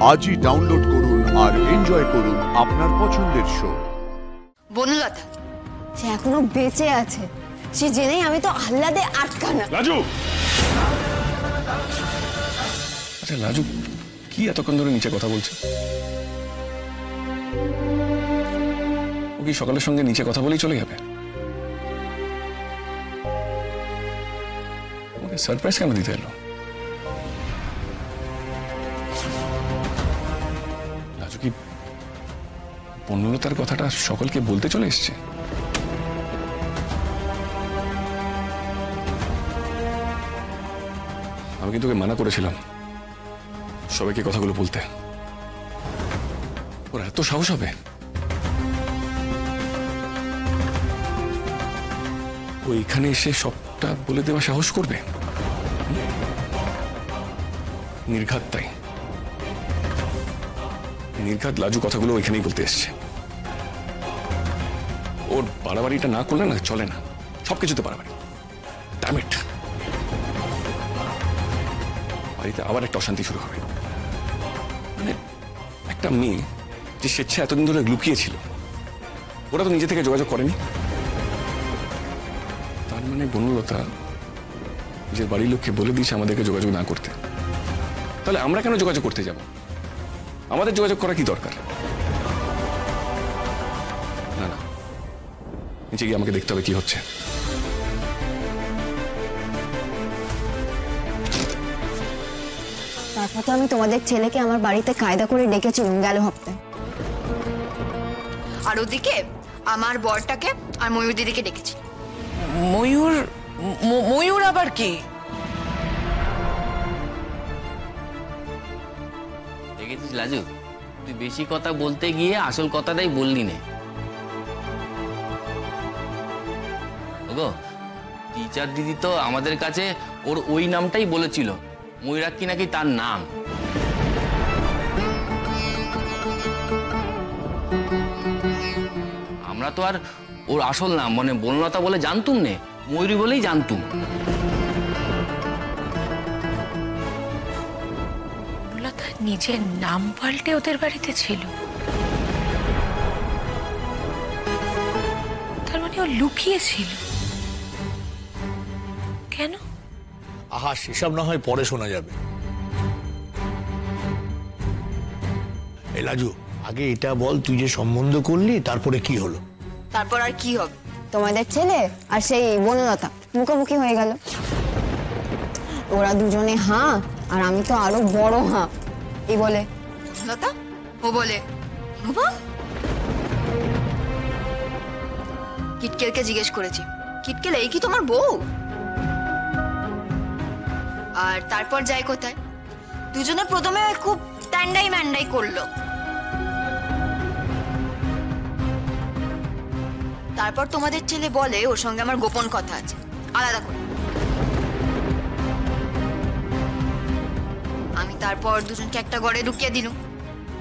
আজই ডাউনলোড করুন আর এনজয় করুন আপনার পছন্দের শো। বনলতা সে এখনো বেঁচে আছে, সে জেনেই আমি তো আহ্লাদে আটকানা। লাজু! আচ্ছা লাজু, কি এতক্ষণ ধরে নিচে কথা বলছে? ও কি সকালের সঙ্গে নিচে কথা বলেই চলে যাবে? ওকে সারপ্রাইজ কেন দিতে এলো? লাজু কি বনলতার কথাটা সকলকে বলতে চলে এসছে? আমি কিন্তু ওকে মানা করেছিলাম সবাইকে কথাগুলো বলতে। ওর এত সাহস হবে? ও এখানে এসে সবটা বলে দেওয়া সাহস করবে? নির্ঘাত তাই। নির্ঘাত লাজু কথাগুলো ওইখানেই বলতে এসছে। ওর বাড়াবাড়িটা না করলে না চলে না, সবকিছুতে বাড়াবাড়ি। Damn it! বাড়িতে আবার একটা অশান্তি শুরু হবে। মানে একটা মেয়ে যে স্বেচ্ছা এতদিন ধরে লুকিয়েছিল, ওরা তো নিজে থেকে যোগাযোগ করেনি। তার মানে বনলতা যে বাড়ির লোককে বলে দিয়েছে আমাদেরকে যোগাযোগ না করতে। তাহলে আমরা কেন যোগাযোগ করতে যাব? আমাদের যোগাযোগ করা কি দরকার? না না, নিচে গিয়ে আমাকে দেখতে হবে কি হচ্ছে। তারপর তো আমি তোমাদের ছেলেকে আমার বাড়িতে কায়দা করে ডেকেছিলাম গেল হপ্তায়। আর ওদিকে আমার বরটাকে আর ময়ূর দিদিকে ডেকেছি। ময়ূর? ময়ূর আবার কি? দেখেছিস লাজু, তুই বেশি কথা বলতে গিয়ে আসল কথাটাই বললি না। ওগো, টিচার দিদি তো আমাদের কাছে ওর ওই নামটাই বলেছিল, ময়ূরাক্ষী নাকি তার নাম। আমরা তো আর ওর আসল নাম মানে বনলতা বলে জানতুম নে, ময়ূরী বলেই জানতুম। বনলতা নিজের নাম পাল্টে ওদের বাড়িতে ছিল, তার মানে ও লুকিয়েছিল। কেন? আহা, সেসব না হয় পরে শোনা যাবে। এই লাজু, আগে এটা বল, তুই যে সম্বন্ধ করলি তারপরে কি হলো? তারপর আর কি হবে? তোমাদের ছেলে আর সেই বনলতা মুখোমুখি হয়ে গেল। ওরা দুজনে হাঁ আর আমি তো আরো বড় হাঁ। এই বলে বনলতা, ও বলে অনুভব। কিটকেলকে জিজ্ঞেস করেছি, কিটকেল এই কি তোমার বউ? আর তারপর যাই কোথায়, দুজনে প্রথমে খুব ট্যান্ডাই ম্যান্ডাই করলো। তারপর তোমাদের ছেলে বলে ওর সঙ্গে আমার গোপন কথা আছে, আলাদা করে। আমি তারপর দুজনকে একটা ঘরে ঢুকিয়ে দিলুম,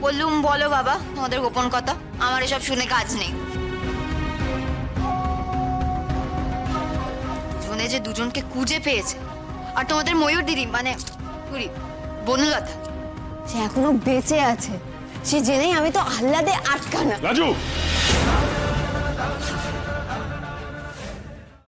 বললুম বলো বাবা তোমাদের গোপন কথা, আমার এসব শুনে কাজ নেই। দুজনে যে দুজনকে খুঁজে পেয়েছে, আর তোমাদের ময়ূর দিদি মানে বনলতা সে এখনো বেঁচে আছে, সে জেনেই আমি তো আহ্লাদে আটকানা। লাজু!